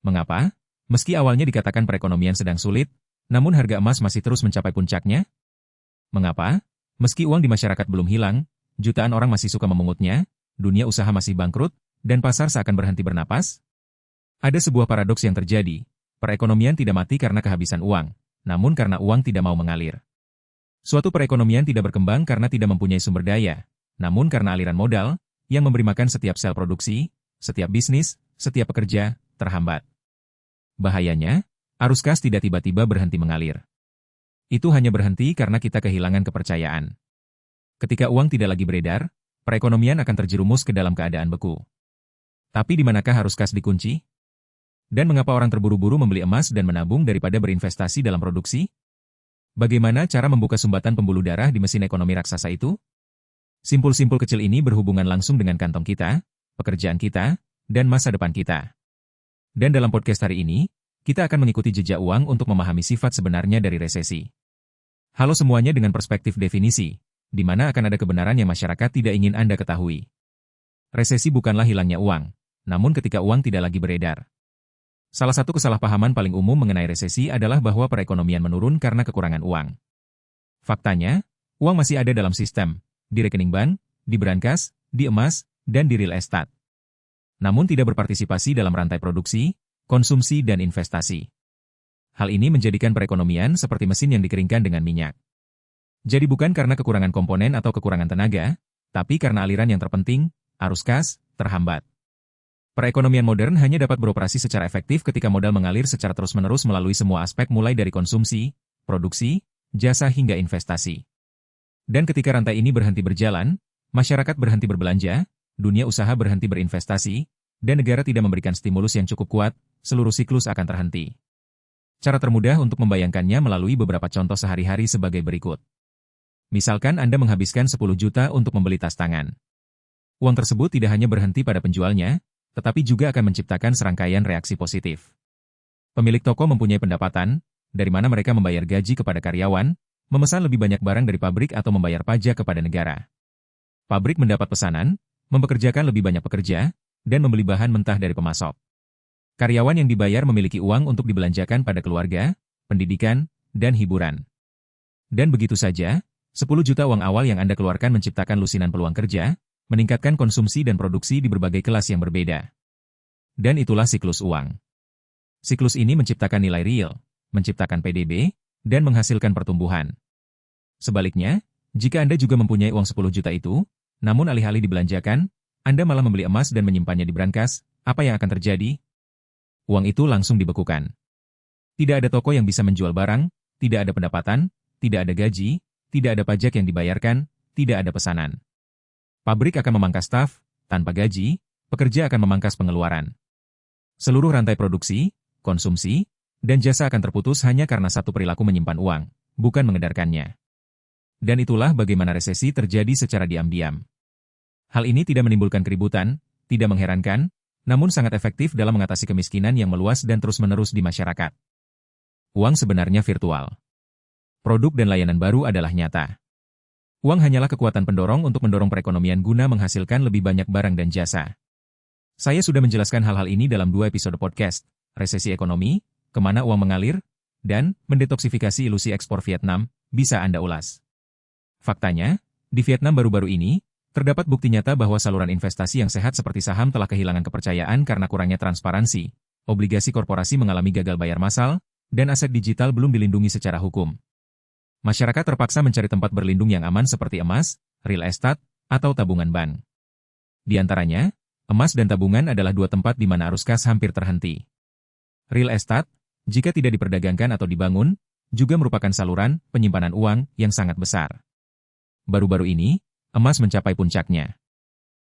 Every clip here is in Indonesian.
Mengapa? Meski awalnya dikatakan perekonomian sedang sulit, namun harga emas masih terus mencapai puncaknya. Mengapa? Meski uang di masyarakat belum hilang, jutaan orang masih suka memungutnya, dunia usaha masih bangkrut, dan pasar seakan berhenti bernapas? Ada sebuah paradoks yang terjadi. Perekonomian tidak mati karena kehabisan uang, namun karena uang tidak mau mengalir. Suatu perekonomian tidak berkembang karena tidak mempunyai sumber daya, namun karena aliran modal, yang memberi makan setiap sel produksi, setiap bisnis, setiap pekerja, terhambat. Bahayanya, arus kas tidak tiba-tiba berhenti mengalir. Itu hanya berhenti karena kita kehilangan kepercayaan. Ketika uang tidak lagi beredar, perekonomian akan terjerumus ke dalam keadaan beku. Tapi di manakah arus kas dikunci? Dan mengapa orang terburu-buru membeli emas dan menabung daripada berinvestasi dalam produksi? Bagaimana cara membuka sumbatan pembuluh darah di mesin ekonomi raksasa itu? Simpul-simpul kecil ini berhubungan langsung dengan kantong kita, pekerjaan kita, dan masa depan kita. Dan dalam podcast hari ini, kita akan mengikuti jejak uang untuk memahami sifat sebenarnya dari resesi. Halo semuanya dengan perspektif definisi, di mana akan ada kebenaran yang masyarakat tidak ingin Anda ketahui. Resesi bukanlah hilangnya uang, namun ketika uang tidak lagi beredar. Salah satu kesalahpahaman paling umum mengenai resesi adalah bahwa perekonomian menurun karena kekurangan uang. Faktanya, uang masih ada dalam sistem, di rekening bank, di brankas, di emas, dan di real estate. Namun tidak berpartisipasi dalam rantai produksi, konsumsi, dan investasi. Hal ini menjadikan perekonomian seperti mesin yang dikeringkan dengan minyak. Jadi bukan karena kekurangan komponen atau kekurangan tenaga, tapi karena aliran yang terpenting, arus kas, terhambat. Perekonomian modern hanya dapat beroperasi secara efektif ketika modal mengalir secara terus-menerus melalui semua aspek mulai dari konsumsi, produksi, jasa hingga investasi. Dan ketika rantai ini berhenti berjalan, masyarakat berhenti berbelanja, dunia usaha berhenti berinvestasi, dan negara tidak memberikan stimulus yang cukup kuat, seluruh siklus akan terhenti. Cara termudah untuk membayangkannya melalui beberapa contoh sehari-hari sebagai berikut. Misalkan Anda menghabiskan 10 juta untuk membeli tas tangan. Uang tersebut tidak hanya berhenti pada penjualnya, tetapi juga akan menciptakan serangkaian reaksi positif. Pemilik toko mempunyai pendapatan, dari mana mereka membayar gaji kepada karyawan, memesan lebih banyak barang dari pabrik atau membayar pajak kepada negara. Pabrik mendapat pesanan, mempekerjakan lebih banyak pekerja, dan membeli bahan mentah dari pemasok. Karyawan yang dibayar memiliki uang untuk dibelanjakan pada keluarga, pendidikan, dan hiburan. Dan begitu saja, 10 juta uang awal yang Anda keluarkan menciptakan lusinan peluang kerja, meningkatkan konsumsi dan produksi di berbagai kelas yang berbeda. Dan itulah siklus uang. Siklus ini menciptakan nilai real, menciptakan PDB, dan menghasilkan pertumbuhan. Sebaliknya, jika Anda juga mempunyai uang 10 juta itu, namun alih-alih dibelanjakan, Anda malah membeli emas dan menyimpannya di brankas, apa yang akan terjadi? Uang itu langsung dibekukan. Tidak ada toko yang bisa menjual barang, tidak ada pendapatan, tidak ada gaji, tidak ada pajak yang dibayarkan, tidak ada pesanan. Pabrik akan memangkas staf, tanpa gaji, pekerja akan memangkas pengeluaran. Seluruh rantai produksi, konsumsi, dan jasa akan terputus hanya karena satu perilaku menyimpan uang, bukan mengedarkannya. Dan itulah bagaimana resesi terjadi secara diam-diam. Hal ini tidak menimbulkan keributan, tidak mengherankan, namun sangat efektif dalam mengatasi kemiskinan yang meluas dan terus-menerus di masyarakat. Uang sebenarnya virtual. Produk dan layanan baru adalah nyata. Uang hanyalah kekuatan pendorong untuk mendorong perekonomian guna menghasilkan lebih banyak barang dan jasa. Saya sudah menjelaskan hal-hal ini dalam 2 episode podcast, Resesi Ekonomi, Kemana Uang Mengalir, dan Mendetoksifikasi Ilusi Ekspor Vietnam, bisa Anda ulas. Faktanya, di Vietnam baru-baru ini, terdapat bukti nyata bahwa saluran investasi yang sehat seperti saham telah kehilangan kepercayaan karena kurangnya transparansi, obligasi korporasi mengalami gagal bayar massal, dan aset digital belum dilindungi secara hukum. Masyarakat terpaksa mencari tempat berlindung yang aman seperti emas, real estate, atau tabungan bank. Di antaranya, emas dan tabungan adalah 2 tempat di mana arus kas hampir terhenti. Real estate, jika tidak diperdagangkan atau dibangun, juga merupakan saluran penyimpanan uang yang sangat besar. Baru-baru ini, emas mencapai puncaknya.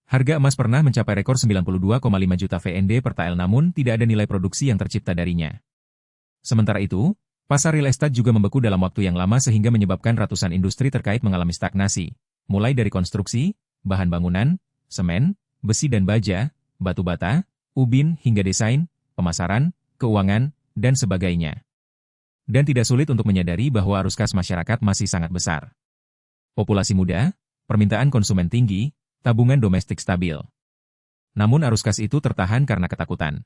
Harga emas pernah mencapai rekor 92,5 juta VND per TL namun tidak ada nilai produksi yang tercipta darinya. Sementara itu, pasar real estate juga membeku dalam waktu yang lama sehingga menyebabkan ratusan industri terkait mengalami stagnasi, mulai dari konstruksi, bahan bangunan, semen, besi dan baja, batu bata, ubin hingga desain, pemasaran, keuangan, dan sebagainya. Dan tidak sulit untuk menyadari bahwa arus kas masyarakat masih sangat besar. Populasi muda, permintaan konsumen tinggi, tabungan domestik stabil. Namun arus kas itu tertahan karena ketakutan.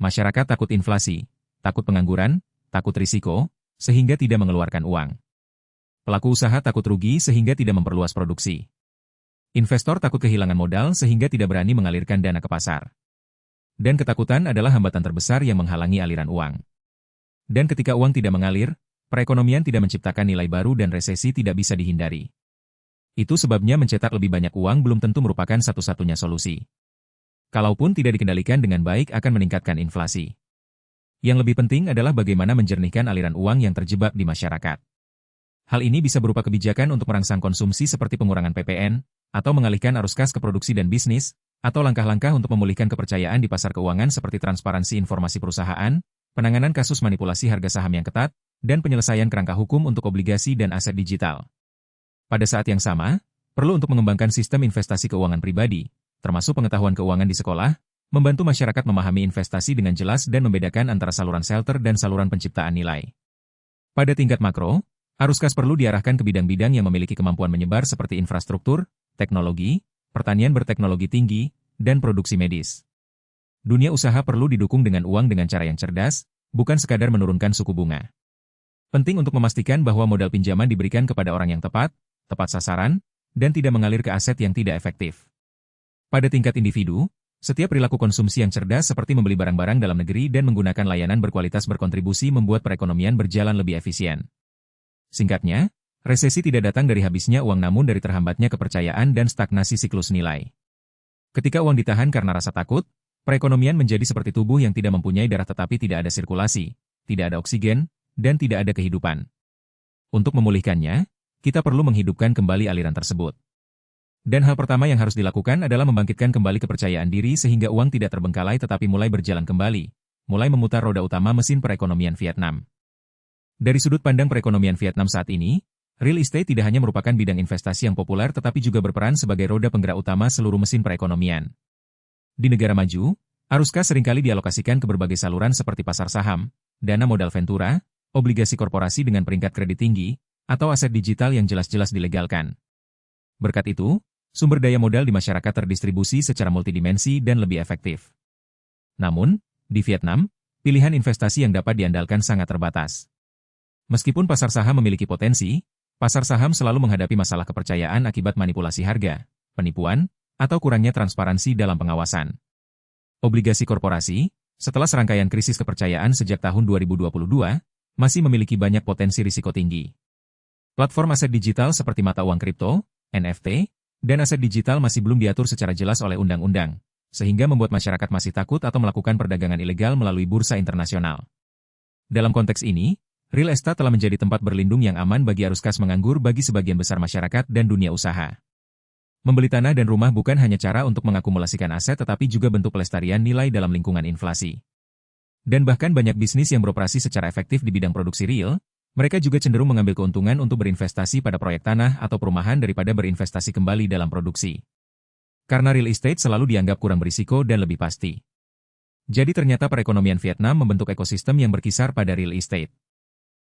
Masyarakat takut inflasi, takut pengangguran, takut risiko, sehingga tidak mengeluarkan uang. Pelaku usaha takut rugi sehingga tidak memperluas produksi. Investor takut kehilangan modal sehingga tidak berani mengalirkan dana ke pasar. Dan ketakutan adalah hambatan terbesar yang menghalangi aliran uang. Dan ketika uang tidak mengalir, perekonomian tidak menciptakan nilai baru dan resesi tidak bisa dihindari. Itu sebabnya mencetak lebih banyak uang belum tentu merupakan satu-satunya solusi. Kalaupun tidak dikendalikan dengan baik akan meningkatkan inflasi. Yang lebih penting adalah bagaimana menjernihkan aliran uang yang terjebak di masyarakat. Hal ini bisa berupa kebijakan untuk merangsang konsumsi seperti pengurangan PPN, atau mengalihkan arus kas ke produksi dan bisnis, atau langkah-langkah untuk memulihkan kepercayaan di pasar keuangan seperti transparansi informasi perusahaan, penanganan kasus manipulasi harga saham yang ketat, dan penyelesaian kerangka hukum untuk obligasi dan aset digital. Pada saat yang sama, perlu untuk mengembangkan sistem investasi keuangan pribadi, termasuk pengetahuan keuangan di sekolah, membantu masyarakat memahami investasi dengan jelas dan membedakan antara saluran shelter dan saluran penciptaan nilai. Pada tingkat makro, arus kas perlu diarahkan ke bidang-bidang yang memiliki kemampuan menyebar seperti infrastruktur, teknologi, pertanian berteknologi tinggi, dan produksi medis. Dunia usaha perlu didukung dengan uang dengan cara yang cerdas, bukan sekadar menurunkan suku bunga. Penting untuk memastikan bahwa modal pinjaman diberikan kepada orang yang tepat sasaran, dan tidak mengalir ke aset yang tidak efektif. Pada tingkat individu, setiap perilaku konsumsi yang cerdas seperti membeli barang-barang dalam negeri dan menggunakan layanan berkualitas berkontribusi membuat perekonomian berjalan lebih efisien. Singkatnya, resesi tidak datang dari habisnya uang namun dari terhambatnya kepercayaan dan stagnasi siklus nilai. Ketika uang ditahan karena rasa takut, perekonomian menjadi seperti tubuh yang tidak mempunyai darah tetapi tidak ada sirkulasi, tidak ada oksigen, dan tidak ada kehidupan. Untuk memulihkannya, kita perlu menghidupkan kembali aliran tersebut. Dan hal pertama yang harus dilakukan adalah membangkitkan kembali kepercayaan diri sehingga uang tidak terbengkalai tetapi mulai berjalan kembali, mulai memutar roda utama mesin perekonomian Vietnam. Dari sudut pandang perekonomian Vietnam saat ini, real estate tidak hanya merupakan bidang investasi yang populer tetapi juga berperan sebagai roda penggerak utama seluruh mesin perekonomian. Di negara maju, arus kas seringkali dialokasikan ke berbagai saluran seperti pasar saham, dana modal ventura, obligasi korporasi dengan peringkat kredit tinggi, atau aset digital yang jelas-jelas dilegalkan. Berkat itu, sumber daya modal di masyarakat terdistribusi secara multidimensi dan lebih efektif. Namun, di Vietnam, pilihan investasi yang dapat diandalkan sangat terbatas. Meskipun pasar saham memiliki potensi, pasar saham selalu menghadapi masalah kepercayaan akibat manipulasi harga, penipuan, atau kurangnya transparansi dalam pengawasan. Obligasi korporasi, setelah serangkaian krisis kepercayaan sejak tahun 2022, masih memiliki banyak potensi risiko tinggi. Platform aset digital seperti mata uang kripto, NFT, dan aset digital masih belum diatur secara jelas oleh undang-undang, sehingga membuat masyarakat masih takut atau melakukan perdagangan ilegal melalui bursa internasional. Dalam konteks ini, real estate telah menjadi tempat berlindung yang aman bagi arus kas menganggur bagi sebagian besar masyarakat dan dunia usaha. Membeli tanah dan rumah bukan hanya cara untuk mengakumulasikan aset tetapi juga bentuk pelestarian nilai dalam lingkungan inflasi. Dan bahkan banyak bisnis yang beroperasi secara efektif di bidang produksi real, mereka juga cenderung mengambil keuntungan untuk berinvestasi pada proyek tanah atau perumahan daripada berinvestasi kembali dalam produksi. Karena real estate selalu dianggap kurang berisiko dan lebih pasti. Jadi ternyata perekonomian Vietnam membentuk ekosistem yang berkisar pada real estate.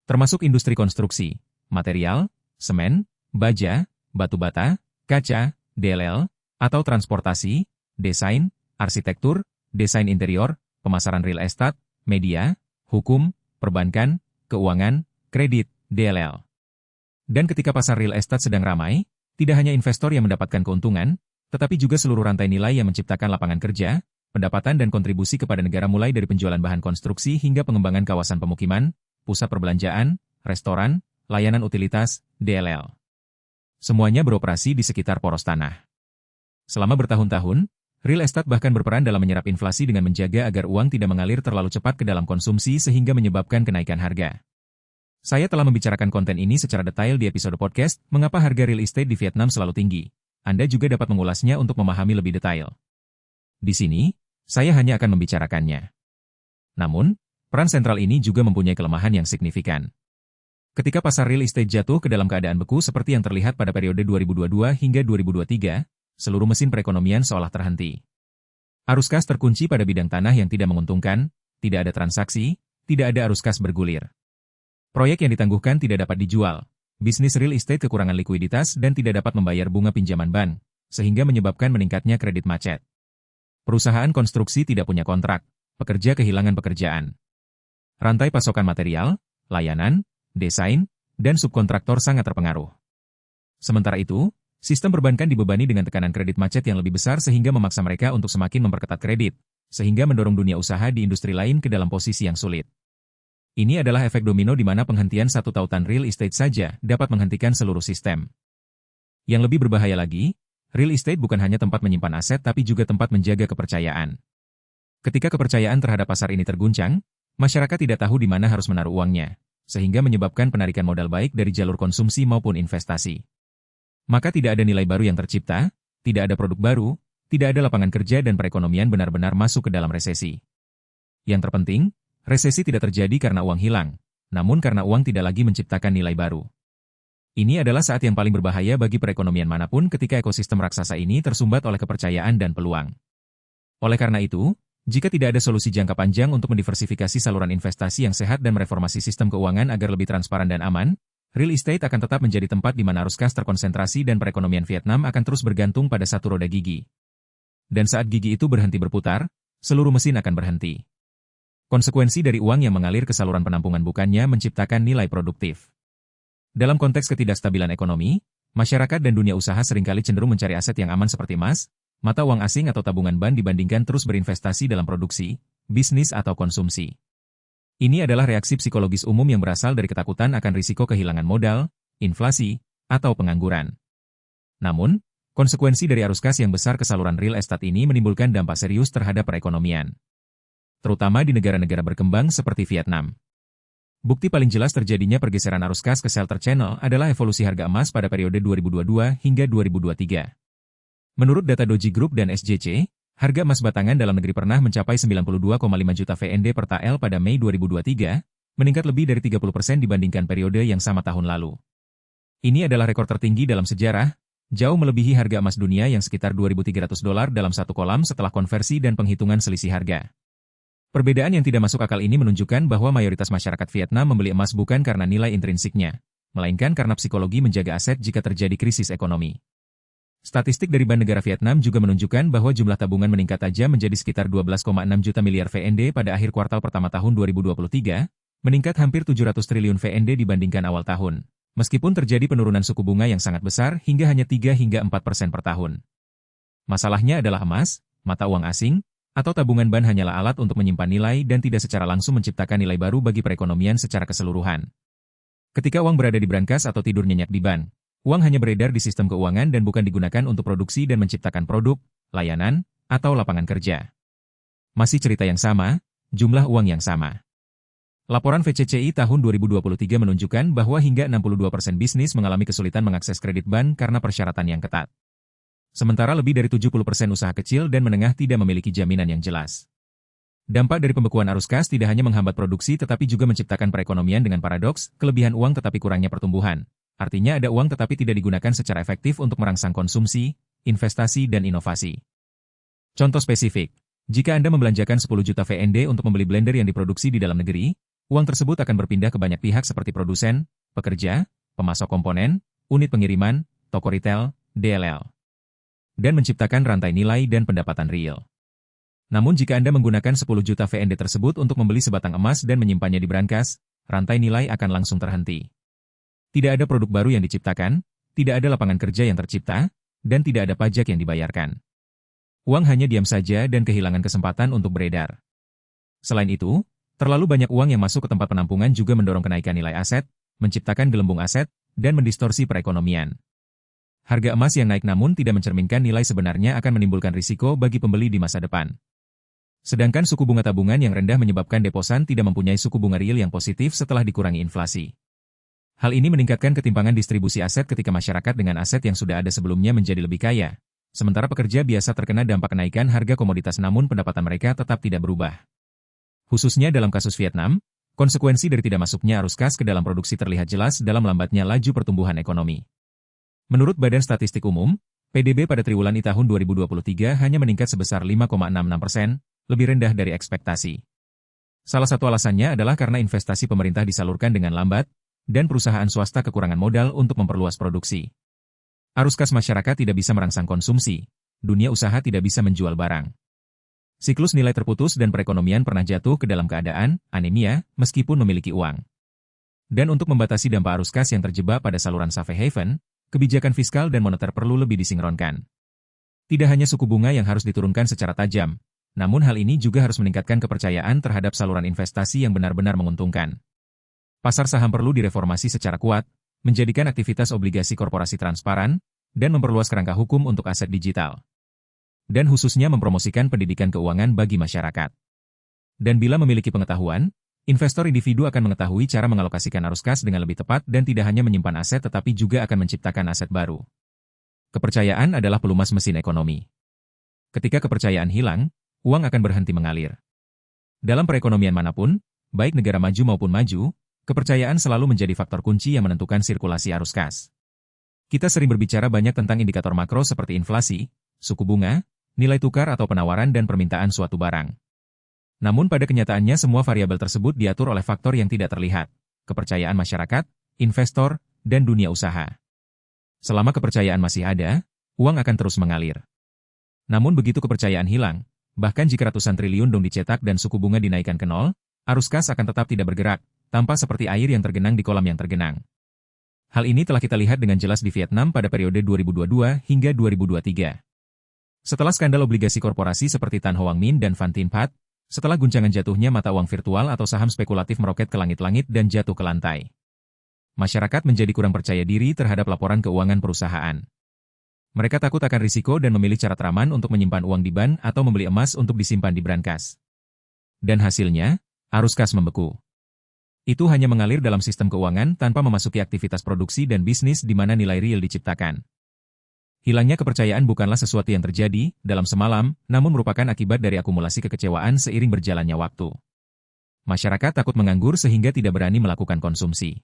Termasuk industri konstruksi, material, semen, baja, batu bata, kaca, DLL, atau transportasi, desain, arsitektur, desain interior, pemasaran real estate, media, hukum, perbankan, keuangan, kredit, DLL. Dan ketika pasar real estate sedang ramai, tidak hanya investor yang mendapatkan keuntungan, tetapi juga seluruh rantai nilai yang menciptakan lapangan kerja, pendapatan dan kontribusi kepada negara mulai dari penjualan bahan konstruksi hingga pengembangan kawasan pemukiman, pusat perbelanjaan, restoran, layanan utilitas, DLL. Semuanya beroperasi di sekitar poros tanah. Selama bertahun-tahun, real estate bahkan berperan dalam menyerap inflasi dengan menjaga agar uang tidak mengalir terlalu cepat ke dalam konsumsi sehingga menyebabkan kenaikan harga. Saya telah membicarakan konten ini secara detail di episode podcast, Mengapa Harga Real Estate di Vietnam Selalu Tinggi. Anda juga dapat mengulasnya untuk memahami lebih detail. Di sini, saya hanya akan membicarakannya. Namun, peran sentral ini juga mempunyai kelemahan yang signifikan. Ketika pasar real estate jatuh ke dalam keadaan beku seperti yang terlihat pada periode 2022 hingga 2023, seluruh mesin perekonomian seolah terhenti. Arus kas terkunci pada bidang tanah yang tidak menguntungkan, tidak ada transaksi, tidak ada arus kas bergulir. Proyek yang ditangguhkan tidak dapat dijual, bisnis real estate kekurangan likuiditas dan tidak dapat membayar bunga pinjaman bank, sehingga menyebabkan meningkatnya kredit macet. Perusahaan konstruksi tidak punya kontrak, pekerja kehilangan pekerjaan. Rantai pasokan material, layanan, desain, dan subkontraktor sangat terpengaruh. Sementara itu, sistem perbankan dibebani dengan tekanan kredit macet yang lebih besar sehingga memaksa mereka untuk semakin memperketat kredit, sehingga mendorong dunia usaha di industri lain ke dalam posisi yang sulit. Ini adalah efek domino di mana penghentian satu tautan real estate saja dapat menghentikan seluruh sistem. Yang lebih berbahaya lagi, real estate bukan hanya tempat menyimpan aset tapi juga tempat menjaga kepercayaan. Ketika kepercayaan terhadap pasar ini terguncang, masyarakat tidak tahu di mana harus menaruh uangnya, sehingga menyebabkan penarikan modal baik dari jalur konsumsi maupun investasi. Maka tidak ada nilai baru yang tercipta, tidak ada produk baru, tidak ada lapangan kerja dan perekonomian benar-benar masuk ke dalam resesi. Yang terpenting, resesi tidak terjadi karena uang hilang, namun karena uang tidak lagi menciptakan nilai baru. Ini adalah saat yang paling berbahaya bagi perekonomian manapun ketika ekosistem raksasa ini tersumbat oleh kepercayaan dan peluang. Oleh karena itu, jika tidak ada solusi jangka panjang untuk mendiversifikasi saluran investasi yang sehat dan mereformasi sistem keuangan agar lebih transparan dan aman, real estate akan tetap menjadi tempat di mana arus kas terkonsentrasi dan perekonomian Vietnam akan terus bergantung pada satu roda gigi. Dan saat gigi itu berhenti berputar, seluruh mesin akan berhenti. Konsekuensi dari uang yang mengalir ke saluran penampungan bukannya menciptakan nilai produktif. Dalam konteks ketidakstabilan ekonomi, masyarakat dan dunia usaha seringkali cenderung mencari aset yang aman seperti emas, mata uang asing atau tabungan ban dibandingkan terus berinvestasi dalam produksi, bisnis atau konsumsi. Ini adalah reaksi psikologis umum yang berasal dari ketakutan akan risiko kehilangan modal, inflasi, atau pengangguran. Namun, konsekuensi dari arus kas yang besar ke saluran real estate ini menimbulkan dampak serius terhadap perekonomian, terutama di negara-negara berkembang seperti Vietnam. Bukti paling jelas terjadinya pergeseran arus kas ke shelter channel adalah evolusi harga emas pada periode 2022 hingga 2023. Menurut data Doji Group dan SJC, harga emas batangan dalam negeri pernah mencapai 92,5 juta VND per TAL pada Mei 2023, meningkat lebih dari 30% dibandingkan periode yang sama tahun lalu. Ini adalah rekor tertinggi dalam sejarah, jauh melebihi harga emas dunia yang sekitar $2.300 dalam satu kolam setelah konversi dan penghitungan selisih harga. Perbedaan yang tidak masuk akal ini menunjukkan bahwa mayoritas masyarakat Vietnam membeli emas bukan karena nilai intrinsiknya, melainkan karena psikologi menjaga aset jika terjadi krisis ekonomi. Statistik dari Bank Negara Vietnam juga menunjukkan bahwa jumlah tabungan meningkat tajam menjadi sekitar 12,6 juta miliar VND pada akhir kuartal pertama tahun 2023, meningkat hampir 700 triliun VND dibandingkan awal tahun, meskipun terjadi penurunan suku bunga yang sangat besar hingga hanya 3 hingga 4% per tahun. Masalahnya adalah emas, mata uang asing, atau tabungan ban hanyalah alat untuk menyimpan nilai dan tidak secara langsung menciptakan nilai baru bagi perekonomian secara keseluruhan. Ketika uang berada di brankas atau tidur nyenyak di bank, uang hanya beredar di sistem keuangan dan bukan digunakan untuk produksi dan menciptakan produk, layanan, atau lapangan kerja. Masih cerita yang sama, jumlah uang yang sama. Laporan VCCI tahun 2023 menunjukkan bahwa hingga 62% bisnis mengalami kesulitan mengakses kredit ban karena persyaratan yang ketat. Sementara lebih dari 70% usaha kecil dan menengah tidak memiliki jaminan yang jelas. Dampak dari pembekuan arus kas tidak hanya menghambat produksi tetapi juga menciptakan perekonomian dengan paradoks, kelebihan uang tetapi kurangnya pertumbuhan. Artinya ada uang tetapi tidak digunakan secara efektif untuk merangsang konsumsi, investasi dan inovasi. Contoh spesifik, jika Anda membelanjakan 10 juta VND untuk membeli blender yang diproduksi di dalam negeri, uang tersebut akan berpindah ke banyak pihak seperti produsen, pekerja, pemasok komponen, unit pengiriman, toko retail, DLL, dan menciptakan rantai nilai dan pendapatan real. Namun jika Anda menggunakan 10 juta VND tersebut untuk membeli sebatang emas dan menyimpannya di brankas, rantai nilai akan langsung terhenti. Tidak ada produk baru yang diciptakan, tidak ada lapangan kerja yang tercipta, dan tidak ada pajak yang dibayarkan. Uang hanya diam saja dan kehilangan kesempatan untuk beredar. Selain itu, terlalu banyak uang yang masuk ke tempat penampungan juga mendorong kenaikan nilai aset, menciptakan gelembung aset, dan mendistorsi perekonomian. Harga emas yang naik namun tidak mencerminkan nilai sebenarnya akan menimbulkan risiko bagi pembeli di masa depan. Sedangkan suku bunga tabungan yang rendah menyebabkan deposan tidak mempunyai suku bunga real yang positif setelah dikurangi inflasi. Hal ini meningkatkan ketimpangan distribusi aset ketika masyarakat dengan aset yang sudah ada sebelumnya menjadi lebih kaya, sementara pekerja biasa terkena dampak kenaikan harga komoditas namun pendapatan mereka tetap tidak berubah. Khususnya dalam kasus Vietnam, konsekuensi dari tidak masuknya arus kas ke dalam produksi terlihat jelas dalam lambatnya laju pertumbuhan ekonomi. Menurut Badan Statistik Umum, PDB pada triwulan I tahun 2023 hanya meningkat sebesar 5,66%, lebih rendah dari ekspektasi. Salah satu alasannya adalah karena investasi pemerintah disalurkan dengan lambat, dan perusahaan swasta kekurangan modal untuk memperluas produksi. Arus kas masyarakat tidak bisa merangsang konsumsi, dunia usaha tidak bisa menjual barang. Siklus nilai terputus dan perekonomian pernah jatuh ke dalam keadaan anemia meskipun memiliki uang. Dan untuk membatasi dampak arus kas yang terjebak pada saluran safe haven, kebijakan fiskal dan moneter perlu lebih disinkronkan. Tidak hanya suku bunga yang harus diturunkan secara tajam, namun hal ini juga harus meningkatkan kepercayaan terhadap saluran investasi yang benar-benar menguntungkan. Pasar saham perlu direformasi secara kuat, menjadikan aktivitas obligasi korporasi transparan, dan memperluas kerangka hukum untuk aset digital. Dan khususnya mempromosikan pendidikan keuangan bagi masyarakat. Dan bila memiliki pengetahuan, investor individu akan mengetahui cara mengalokasikan arus kas dengan lebih tepat dan tidak hanya menyimpan aset tetapi juga akan menciptakan aset baru. Kepercayaan adalah pelumas mesin ekonomi. Ketika kepercayaan hilang, uang akan berhenti mengalir. Dalam perekonomian manapun, baik negara maju maupun maju, kepercayaan selalu menjadi faktor kunci yang menentukan sirkulasi arus kas. Kita sering berbicara banyak tentang indikator makro seperti inflasi, suku bunga, nilai tukar atau penawaran dan permintaan suatu barang. Namun pada kenyataannya semua variabel tersebut diatur oleh faktor yang tidak terlihat, kepercayaan masyarakat, investor, dan dunia usaha. Selama kepercayaan masih ada, uang akan terus mengalir. Namun begitu kepercayaan hilang, bahkan jika ratusan triliun dong dicetak dan suku bunga dinaikkan ke nol, arus kas akan tetap tidak bergerak, tampak seperti air yang tergenang di kolam yang tergenang. Hal ini telah kita lihat dengan jelas di Vietnam pada periode 2022 hingga 2023. Setelah skandal obligasi korporasi seperti Tan Hoang Min dan Van Tin Phat, setelah guncangan jatuhnya mata uang virtual atau saham spekulatif meroket ke langit-langit dan jatuh ke lantai. Masyarakat menjadi kurang percaya diri terhadap laporan keuangan perusahaan. Mereka takut akan risiko dan memilih cara teraman untuk menyimpan uang di bank atau membeli emas untuk disimpan di brankas. Dan hasilnya, arus kas membeku. Itu hanya mengalir dalam sistem keuangan tanpa memasuki aktivitas produksi dan bisnis di mana nilai real diciptakan. Hilangnya kepercayaan bukanlah sesuatu yang terjadi dalam semalam, namun merupakan akibat dari akumulasi kekecewaan seiring berjalannya waktu. Masyarakat takut menganggur sehingga tidak berani melakukan konsumsi.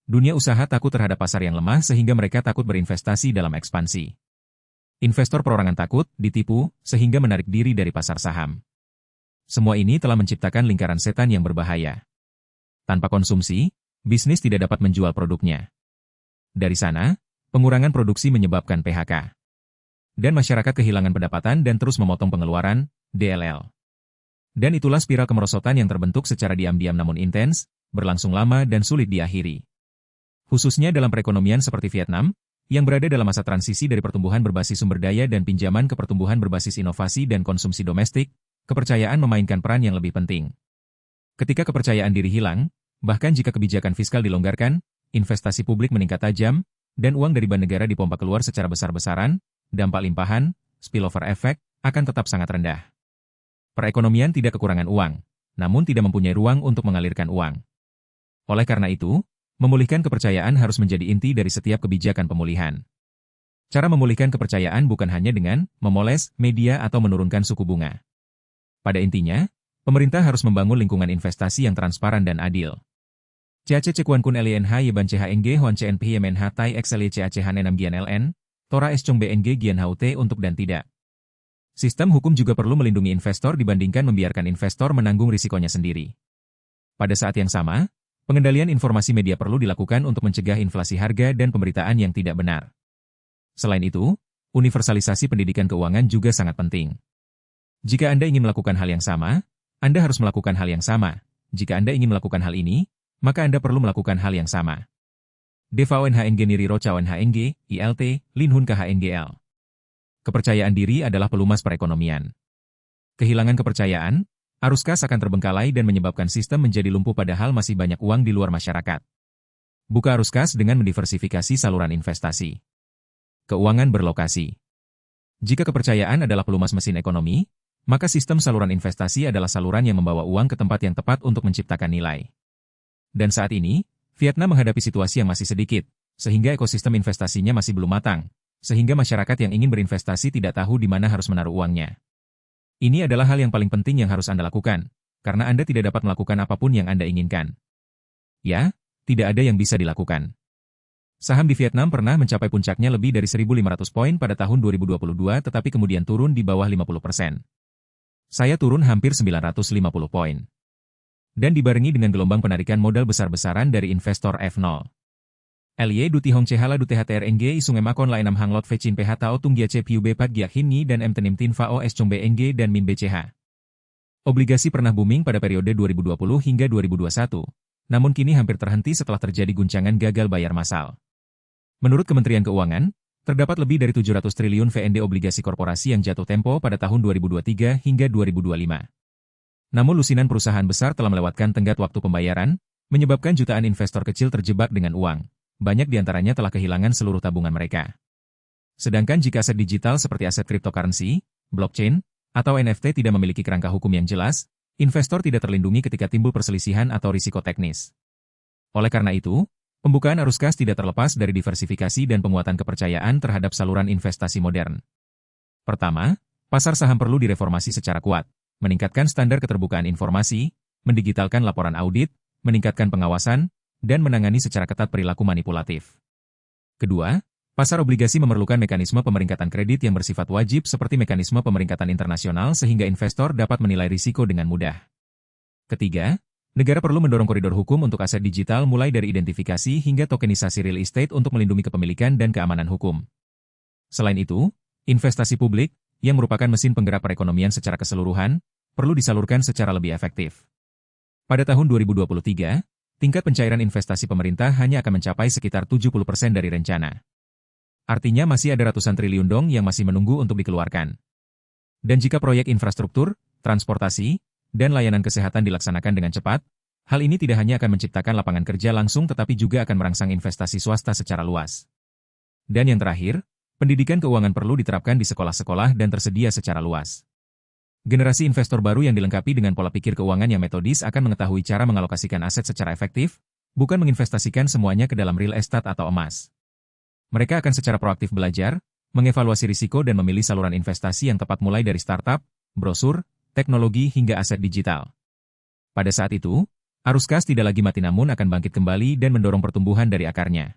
Dunia usaha takut terhadap pasar yang lemah sehingga mereka takut berinvestasi dalam ekspansi. Investor perorangan takut, ditipu, sehingga menarik diri dari pasar saham. Semua ini telah menciptakan lingkaran setan yang berbahaya. Tanpa konsumsi, bisnis tidak dapat menjual produknya. Dari sana, pengurangan produksi menyebabkan PHK. Dan masyarakat kehilangan pendapatan dan terus memotong pengeluaran, DLL. Dan itulah spiral kemerosotan yang terbentuk secara diam-diam namun intens, berlangsung lama dan sulit diakhiri. Khususnya dalam perekonomian seperti Vietnam, yang berada dalam masa transisi dari pertumbuhan berbasis sumber daya dan pinjaman ke pertumbuhan berbasis inovasi dan konsumsi domestik, kepercayaan memainkan peran yang lebih penting. Ketika kepercayaan diri hilang, bahkan jika kebijakan fiskal dilonggarkan, investasi publik meningkat tajam, dan uang dari bank negara dipompa keluar secara besar-besaran, dampak limpahan, spillover effect, akan tetap sangat rendah. Perekonomian tidak kekurangan uang, namun tidak mempunyai ruang untuk mengalirkan uang. Oleh karena itu, memulihkan kepercayaan harus menjadi inti dari setiap kebijakan pemulihan. Cara memulihkan kepercayaan bukan hanya dengan memoles media atau menurunkan suku bunga. Pada intinya, pemerintah harus membangun lingkungan investasi yang transparan dan adil. CAC Cekuan Kun LINH Yeban CHNG Huan CNP YMNH Tai XLY CAC Han 6 Gian LN, Tora S Chong BNG Gian HUT untuk dan tidak. Sistem hukum juga perlu melindungi investor dibandingkan membiarkan investor menanggung risikonya sendiri. Pada saat yang sama, pengendalian informasi media perlu dilakukan untuk mencegah inflasi harga dan pemberitaan yang tidak benar. Selain itu, universalisasi pendidikan keuangan juga sangat penting. Jika Anda ingin melakukan hal yang sama, Anda harus melakukan hal yang sama. Jika Anda ingin melakukan hal ini, maka Anda perlu melakukan hal yang sama. DVONHNG Niri Rocha ONHNG, ILT, Linhun KHNGL. Kepercayaan diri adalah pelumas perekonomian. Kehilangan kepercayaan, arus kas akan terbengkalai dan menyebabkan sistem menjadi lumpuh padahal masih banyak uang di luar masyarakat. Buka arus kas dengan mendiversifikasi saluran investasi. Keuangan berlokasi. Jika kepercayaan adalah pelumas mesin ekonomi, maka sistem saluran investasi adalah saluran yang membawa uang ke tempat yang tepat untuk menciptakan nilai. Dan saat ini, Vietnam menghadapi situasi yang masih sedikit, sehingga ekosistem investasinya masih belum matang, sehingga masyarakat yang ingin berinvestasi tidak tahu di mana harus menaruh uangnya. Ini adalah hal yang paling penting yang harus Anda lakukan, karena Anda tidak dapat melakukan apapun yang Anda inginkan. Ya, tidak ada yang bisa dilakukan. Saham di Vietnam pernah mencapai puncaknya lebih dari 1.500 poin pada tahun 2022 tetapi kemudian turun di bawah 50%. Saya turun hampir 950 poin. Dan dibarengi dengan gelombang penarikan modal besar-besaran dari investor F0. LY Duti Hong Chehala Dute HTRNG Isung Emakon Lainam Hanglot Fecin PH Tao Tung Gia CPUB Pat Giak Hinni dan M Tenim Tin Fao S Chong BNG dan Min BCH. Obligasi pernah booming pada periode 2020 hingga 2021, namun kini hampir terhenti setelah terjadi guncangan gagal bayar massal. Menurut Kementerian Keuangan, terdapat lebih dari 700 triliun VND obligasi korporasi yang jatuh tempo pada tahun 2023 hingga 2025. Namun lusinan perusahaan besar telah melewatkan tenggat waktu pembayaran, menyebabkan jutaan investor kecil terjebak dengan uang. Banyak di antaranya telah kehilangan seluruh tabungan mereka. Sedangkan jika aset digital seperti aset cryptocurrency, blockchain, atau NFT tidak memiliki kerangka hukum yang jelas, investor tidak terlindungi ketika timbul perselisihan atau risiko teknis. Oleh karena itu, pembukaan arus kas tidak terlepas dari diversifikasi dan penguatan kepercayaan terhadap saluran investasi modern. Pertama, pasar saham perlu direformasi secara kuat, meningkatkan standar keterbukaan informasi, mendigitalkan laporan audit, meningkatkan pengawasan, dan menangani secara ketat perilaku manipulatif. Kedua, pasar obligasi memerlukan mekanisme pemeringkatan kredit yang bersifat wajib seperti mekanisme pemeringkatan internasional sehingga investor dapat menilai risiko dengan mudah. Ketiga, negara perlu mendorong koridor hukum untuk aset digital mulai dari identifikasi hingga tokenisasi real estate untuk melindungi kepemilikan dan keamanan hukum. Selain itu, investasi publik, yang merupakan mesin penggerak perekonomian secara keseluruhan, perlu disalurkan secara lebih efektif. Pada tahun 2023, tingkat pencairan investasi pemerintah hanya akan mencapai sekitar 70% dari rencana. Artinya masih ada ratusan triliun dong yang masih menunggu untuk dikeluarkan. Dan jika proyek infrastruktur, transportasi, dan layanan kesehatan dilaksanakan dengan cepat, hal ini tidak hanya akan menciptakan lapangan kerja langsung tetapi juga akan merangsang investasi swasta secara luas. Dan yang terakhir, pendidikan keuangan perlu diterapkan di sekolah-sekolah dan tersedia secara luas. Generasi investor baru yang dilengkapi dengan pola pikir keuangan yang metodis akan mengetahui cara mengalokasikan aset secara efektif, bukan menginvestasikan semuanya ke dalam real estate atau emas. Mereka akan secara proaktif belajar, mengevaluasi risiko dan memilih saluran investasi yang tepat mulai dari startup, brosur, teknologi hingga aset digital. Pada saat itu, arus kas tidak lagi mati namun akan bangkit kembali dan mendorong pertumbuhan dari akarnya.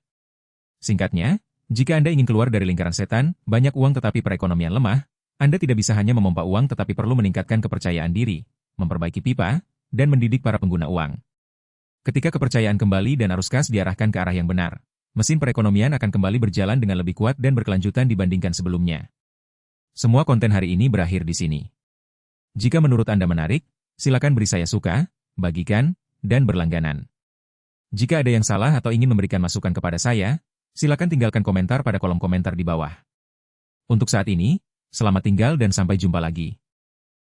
Singkatnya, jika Anda ingin keluar dari lingkaran setan, banyak uang tetapi perekonomian lemah, Anda tidak bisa hanya memompa uang tetapi perlu meningkatkan kepercayaan diri, memperbaiki pipa, dan mendidik para pengguna uang. Ketika kepercayaan kembali dan arus kas diarahkan ke arah yang benar, mesin perekonomian akan kembali berjalan dengan lebih kuat dan berkelanjutan dibandingkan sebelumnya. Semua konten hari ini berakhir di sini. Jika menurut Anda menarik, silakan beri saya suka, bagikan, dan berlangganan. Jika ada yang salah atau ingin memberikan masukan kepada saya, silakan tinggalkan komentar pada kolom komentar di bawah. Untuk saat ini, selamat tinggal dan sampai jumpa lagi.